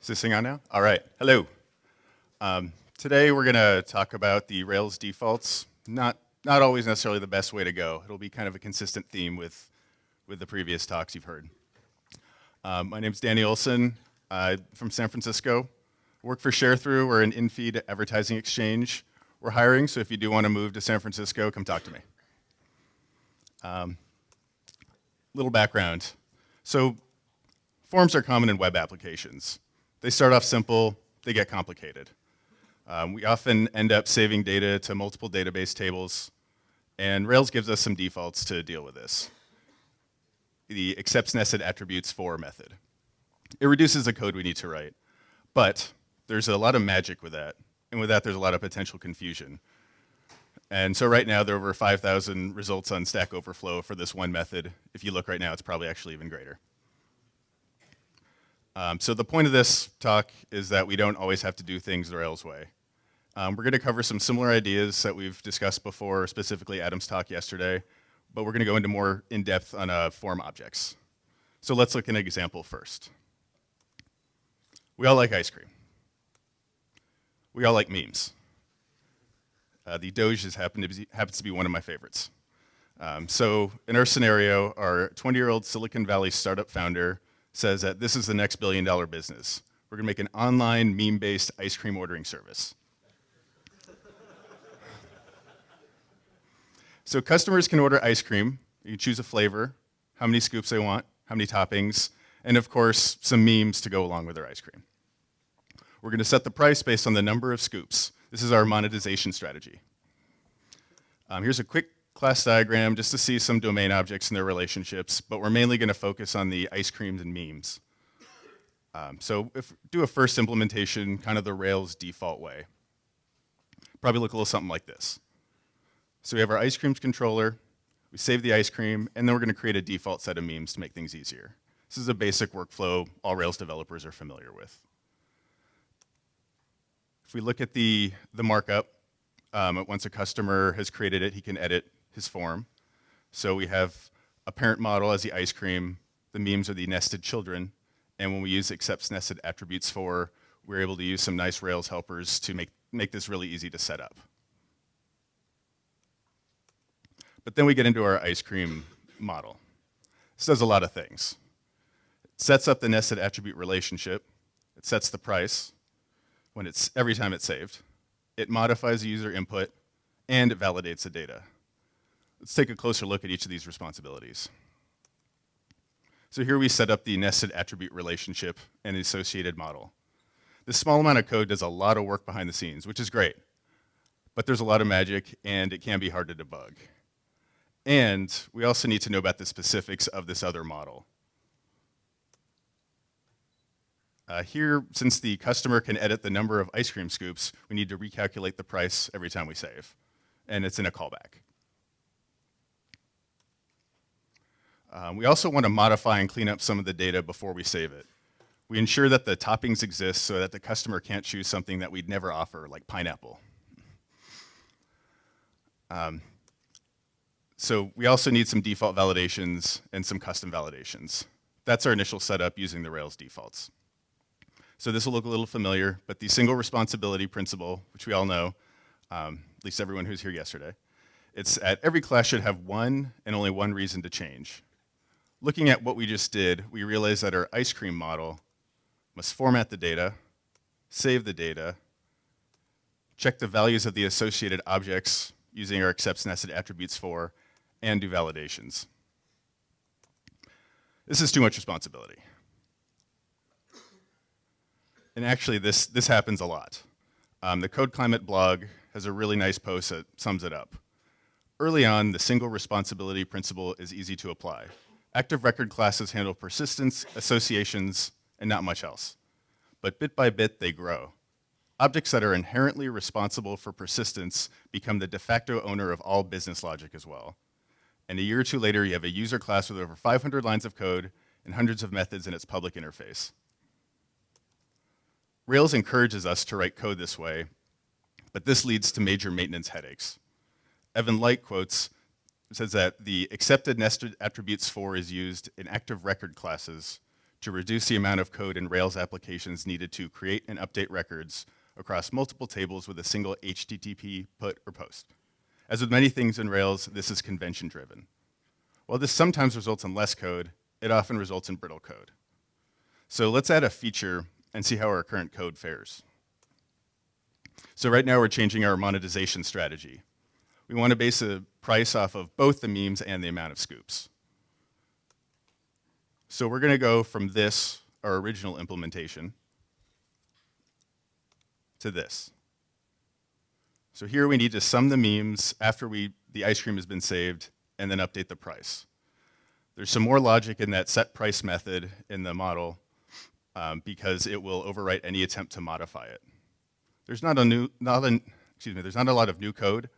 Is this thing on now? All right. Hello. Today we're going to talk about the Rails defaults. Not always necessarily the best way to go. It'll be kind of a consistent theme with the previous talks you've heard. My name's Danny Olson. I'm from San Francisco. I work for ShareThrough. We're an in-feed advertising exchange. We're hiring, so if you do want to move to San Francisco, come talk to me. Little background. So forms are common in web applications. They start off simple, they get complicated. We often end up saving data to multiple database tables, and Rails gives us some defaults to deal with this. The accepts nested attributes for method. It reduces the code we need to write, but there's a lot of magic with that, and with that there's a lot of potential confusion. And so right now there are over 5,000 results on Stack Overflow for this one method. If you look right now, it's probably actually even greater. So the point of this talk is that we don't always have to do things the Rails way. We're going to cover some similar ideas that we've discussed before, specifically Adam's talk yesterday, but we're going to go into more in-depth on form objects. So let's look at an example first. We all like ice cream. We all like memes. The Doge happens to be one of my favorites. So in our scenario, our 20-year-old Silicon Valley startup founder says that this is the next billion-dollar business. We're going to make an online meme-based ice cream ordering service. So customers can order ice cream. You can choose a flavor, how many scoops they want, how many toppings, and of course, some memes to go along with their ice cream. We're going to set the price based on the number of scoops. This is our monetization strategy. Here's a quick class diagram just to see some domain objects and their relationships, but we're mainly going to focus on the ice creams and memes. So if do a first implementation kind of the Rails default way. Probably look a little something like this. So we have our ice creams controller, we save the ice cream, and then we're going to create a default set of memes to make things easier. This is a basic workflow all Rails developers are familiar with. If we look at the markup, once a customer has created it, he can edit his form. So we have a parent model as the ice cream, the memes are the nested children, and when we use accepts nested attributes for, we're able to use some nice Rails helpers to make this really easy to set up. But then we get into our ice cream model. This does a lot of things. It sets up the nested attribute relationship, it sets the price every time it's saved, it modifies the user input, and it validates the data. Let's take a closer look at each of these responsibilities. So here we set up the nested attribute relationship and the associated model. This small amount of code does a lot of work behind the scenes, which is great, but there's a lot of magic and it can be hard to debug. And we also need to know about the specifics of this other model. Here, since the customer can edit the number of ice cream scoops, we need to recalculate the price every time we save, and it's in a callback. We also want to modify and clean up some of the data before we save it. We ensure that the toppings exist so that the customer can't choose something that we'd never offer, like pineapple. So we also need some default validations and some custom validations. That's our initial setup using the Rails defaults. So this will look a little familiar, but the single responsibility principle, which we all know, at least everyone who's here yesterday, it's at every class should have one and only one reason to change. Looking at what we just did, we realized that our ice cream model must format the data, save the data, check the values of the associated objects using our accepts nested attributes for, and do validations. This is too much responsibility. And actually, this happens a lot. The Code Climate blog has a really nice post that sums it up. Early on, the single responsibility principle is easy to apply. Active record classes handle persistence, associations, and not much else. But bit by bit, they grow. Objects that are inherently responsible for persistence become the de facto owner of all business logic as well. And a year or two later, you have a user class with over 500 lines of code and hundreds of methods in its public interface. Rails encourages us to write code this way, but this leads to major maintenance headaches. Evan Light quotes, says that the accepted nested attributes for is used in active record classes to reduce the amount of code in Rails applications needed to create and update records across multiple tables with a single HTTP put or post. As with many things in Rails, this is convention-driven. While this sometimes results in less code, it often results in brittle code. So let's add a feature and see how our current code fares. So right now we're changing our monetization strategy. We want to base a price off of both the memes and the amount of scoops. So we're going to go from this, our original implementation, to this. So here we need to sum the memes after the ice cream has been saved and then update the price. There's some more logic in that set price method in the model because it will overwrite any attempt to modify it. There's not a lot of new code,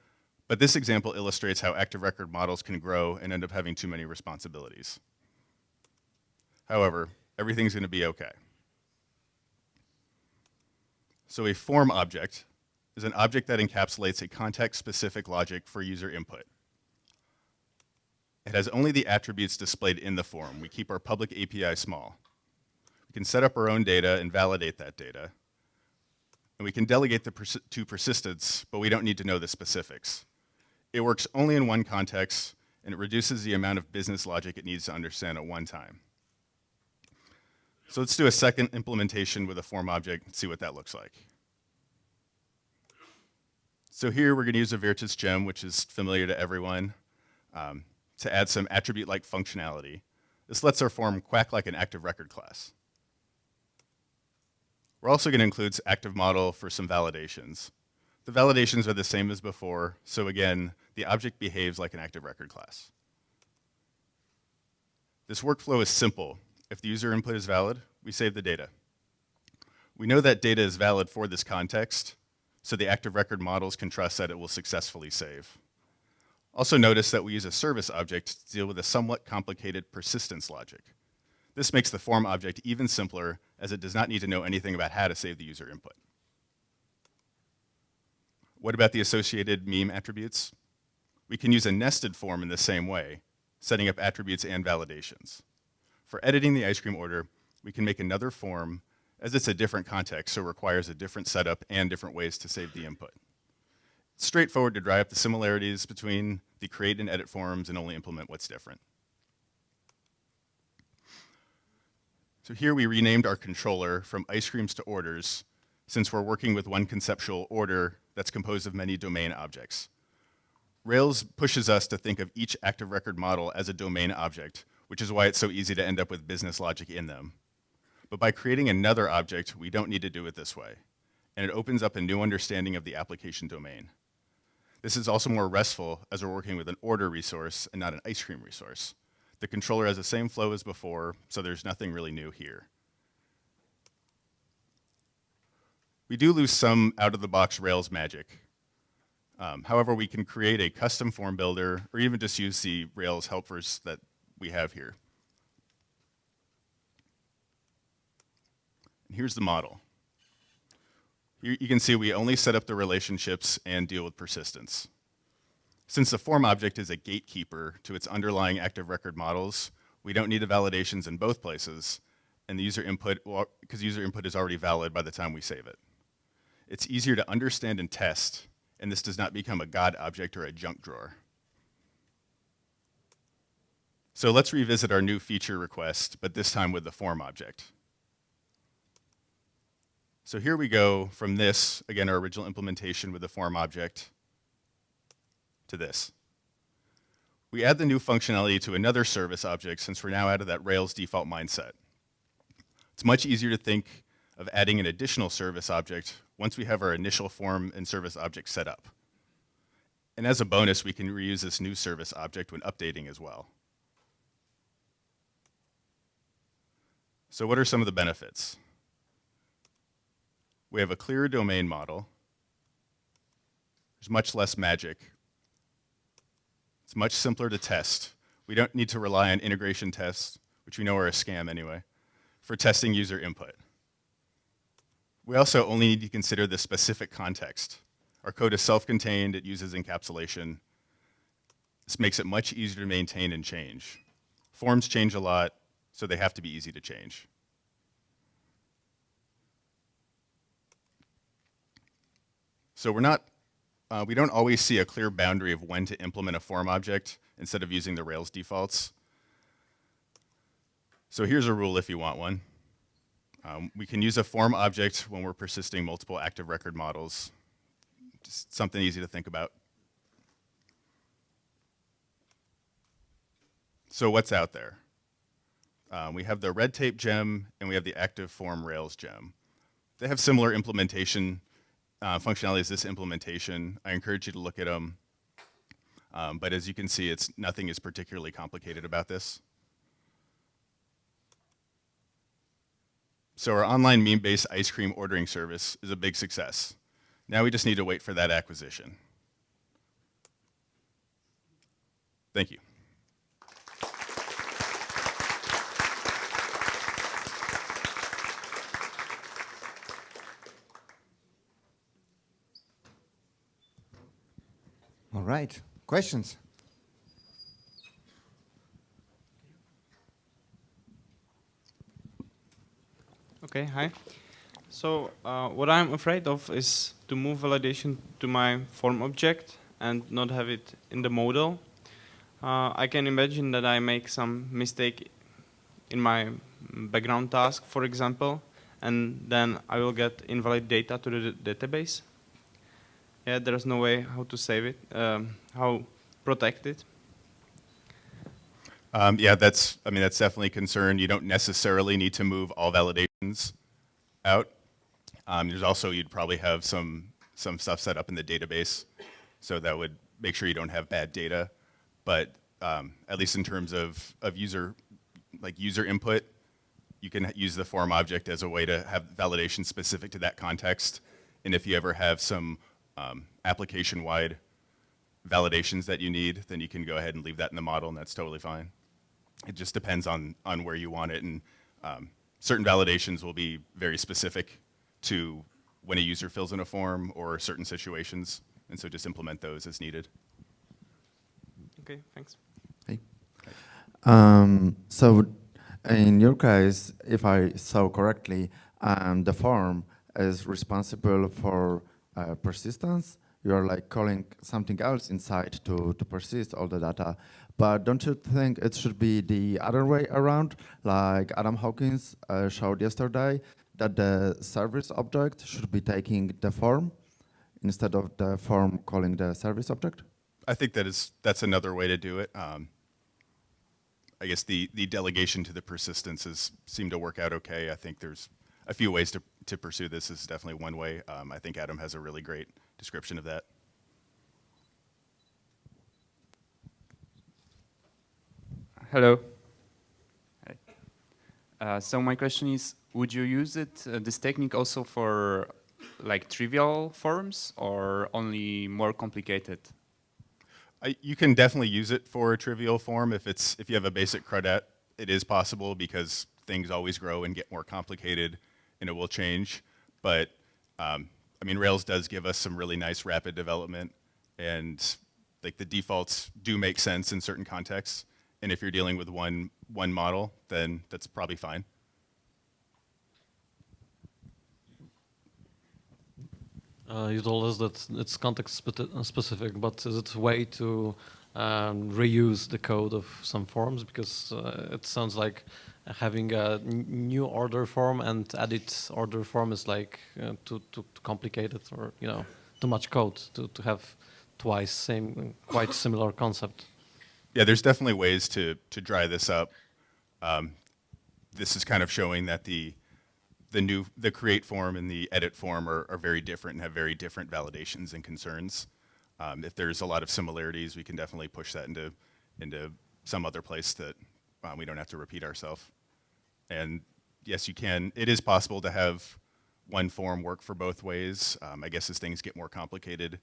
but this example illustrates how active record models can grow and end up having too many responsibilities. However, everything's going to be okay. So a form object is an object that encapsulates a context-specific logic for user input. It has only the attributes displayed in the form. We keep our public API small. We can set up our own data and validate that data. And we can delegate to persistence, but we don't need to know the specifics. It works only in one context, and it reduces the amount of business logic it needs to understand at one time. So let's do a second implementation with a form object and see what that looks like. So here we're going to use a Virtus gem, which is familiar to everyone, to add some attribute-like functionality. This lets our form quack like an active record class. We're also going to include active model for some validations. The validations are the same as before, so again, the object behaves like an active record class. This workflow is simple. If the user input is valid, we save the data. We know that data is valid for this context, so the active record models can trust that it will successfully save. Also notice that we use a service object to deal with a somewhat complicated persistence logic. This makes the form object even simpler, as it does not need to know anything about how to save the user input. What about the associated meme attributes? We can use a nested form in the same way, setting up attributes and validations. For editing the ice cream order, we can make another form, as it's a different context, so it requires a different setup and different ways to save the input. It's straightforward to dry up the similarities between the create and edit forms and only implement what's different. So here we renamed our controller from ice creams to orders, since we're working with one conceptual order that's composed of many domain objects. Rails pushes us to think of each active record model as a domain object, which is why it's so easy to end up with business logic in them. But by creating another object, we don't need to do it this way, and it opens up a new understanding of the application domain. This is also more restful as we're working with an order resource and not an ice cream resource. The controller has the same flow as before, so there's nothing really new here. We do lose some out-of-the-box Rails magic. However, we can create a custom form builder or even just use the Rails helpers that we have here. And here's the model. Here you can see we only set up the relationships and deal with persistence. Since the form object is a gatekeeper to its underlying active record models, we don't need the validations in both places, and the user input, because user input is already valid by the time we save it. It's easier to understand and test, and this does not become a God object or a junk drawer. So let's revisit our new feature request, but this time with the form object. So here we go from this, again, our original implementation with the form object, to this. We add the new functionality to another service object since we're now out of that Rails default mindset. It's much easier to think of adding an additional service object once we have our initial form and service object set up. And as a bonus, we can reuse this new service object when updating as well. So what are some of the benefits? We have a clearer domain model. There's much less magic. It's much simpler to test. We don't need to rely on integration tests, which we know are a scam anyway, for testing user input. We also only need to consider the specific context. Our code is self-contained, it uses encapsulation. This makes it much easier to maintain and change. Forms change a lot, so they have to be easy to change. So we don't always see a clear boundary of when to implement a form object instead of using the Rails defaults. So here's a rule if you want one. We can use a form object when we're persisting multiple active record models. Just something easy to think about. So what's out there? We have the red tape gem and we have the active form Rails gem. They have similar implementation functionality as this implementation. I encourage you to look at them. But as you can see, nothing is particularly complicated about this. So our online meme-based ice cream ordering service is a big success. Now we just need to wait for that acquisition. Thank you. All right, questions? Okay, hi. So what I'm afraid of is to move validation to my form object and not have it in the model. I can imagine that I make some mistake in my background task, for example, and then I will get invalid data to the database. Yeah, there's no way how to save it, how protect it. Yeah, that's definitely a concern. You don't necessarily need to move all validations out. There's also, you'd probably have some stuff set up in the database, so that would make sure you don't have bad data. But at least in terms of user input, you can use the form object as a way to have validation specific to that context. And if you ever have some application-wide validations that you need, then you can go ahead and leave that in the model, and that's totally fine. It just depends on where you want it, and certain validations will be very specific to when a user fills in a form or certain situations, and so just implement those as needed. Okay, thanks. Hey. So in your case, if I saw correctly, the form is responsible for persistence. You are like calling something else inside to persist all the data. But don't you think it should be the other way around, like Adam Hawkins showed yesterday, that the service object should be taking the form instead of the form calling the service object? I think that's another way to do it. I guess the delegation to the persistences seem to work out okay. I think there's a few ways to pursue this. This is definitely one way. I think Adam has a really great description of that. Hello. Hi. So my question is, would you use this technique also for like trivial forms or only more complicated? You can definitely use it for a trivial form if you have a basic CRUD. It is possible because things always grow and get more complicated, and it will change. But Rails does give us some really nice rapid development, and like the defaults do make sense in certain contexts. And if you're dealing with one model, then that's probably fine. You told us that it's context specific, but is it a way to reuse the code of some forms? Because it sounds like having a new order form and edit order form is like too complicated, or too much code to have twice quite similar concept. Yeah, there's definitely ways to dry this up. This is kind of showing that the create form and the edit form are very different and have very different validations and concerns. If there's a lot of similarities, we can definitely push that into some other place that we don't have to repeat ourselves. And yes, you can. It is possible to have one form work for both ways. I guess as things get more complicated,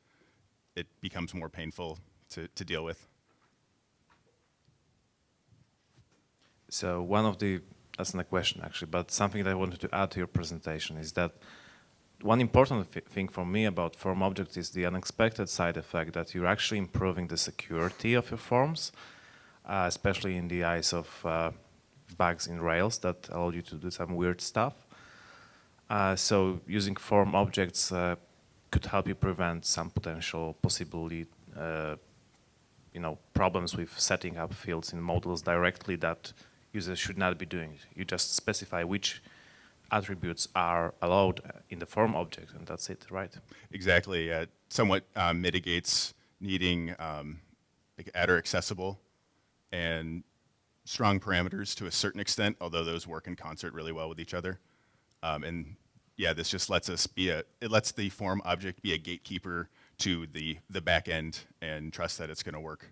it becomes more painful to deal with. So that's not a question actually, but something that I wanted to add to your presentation is that one important thing for me about form objects is the unexpected side effect that you're actually improving the security of your forms, especially in the eyes of bugs in Rails that allow you to do some weird stuff. So using form objects could help you prevent some potential possibly problems with setting up fields in models directly that users should not be doing. You just specify which attributes are allowed in the form object, and that's it, right? Exactly. Somewhat mitigates needing like attr accessible and strong parameters to a certain extent, although those work in concert really well with each other. And yeah, this just lets us it lets the form object be a gatekeeper to the back end and trust that it's going to work.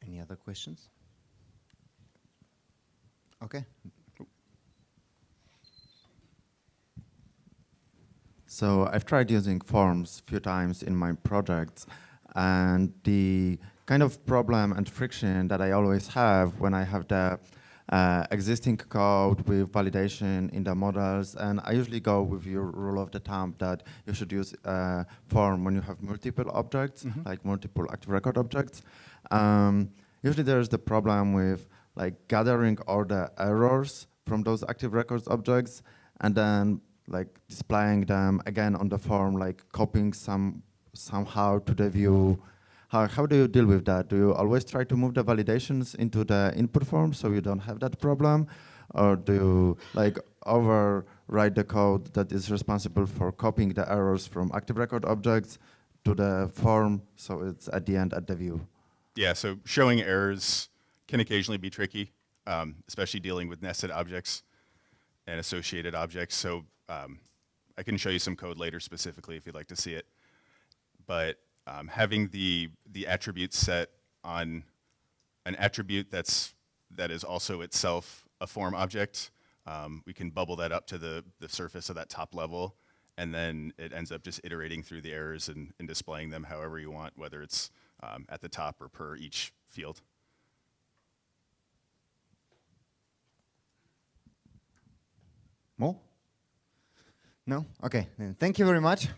Any other questions? Okay. So I've tried using forms a few times in my projects, and the kind of problem and friction that I always have when I have the existing code with validation in the models, and I usually go with your rule of the thumb that you should use form when you have multiple objects, like multiple active record objects. Usually there's the problem with like gathering all the errors from those active records objects and then like displaying them again on the form, like copying somehow to the view. How do you deal with that? Do you always try to move the validations into the input form so you don't have that problem? Or do you like overwrite the code that is responsible for copying the errors from active record objects to the form so it's at the end at the view? Yeah, so showing errors can occasionally be tricky, especially dealing with nested objects and associated objects. So I can show you some code later specifically if you'd like to see it. But having the attribute set on an attribute that is also itself a form object, we can bubble that up to the surface of that top level, and then it ends up just iterating through the errors and displaying them however you want, whether it's at the top or per each field. More? No? Okay, then thank you very much.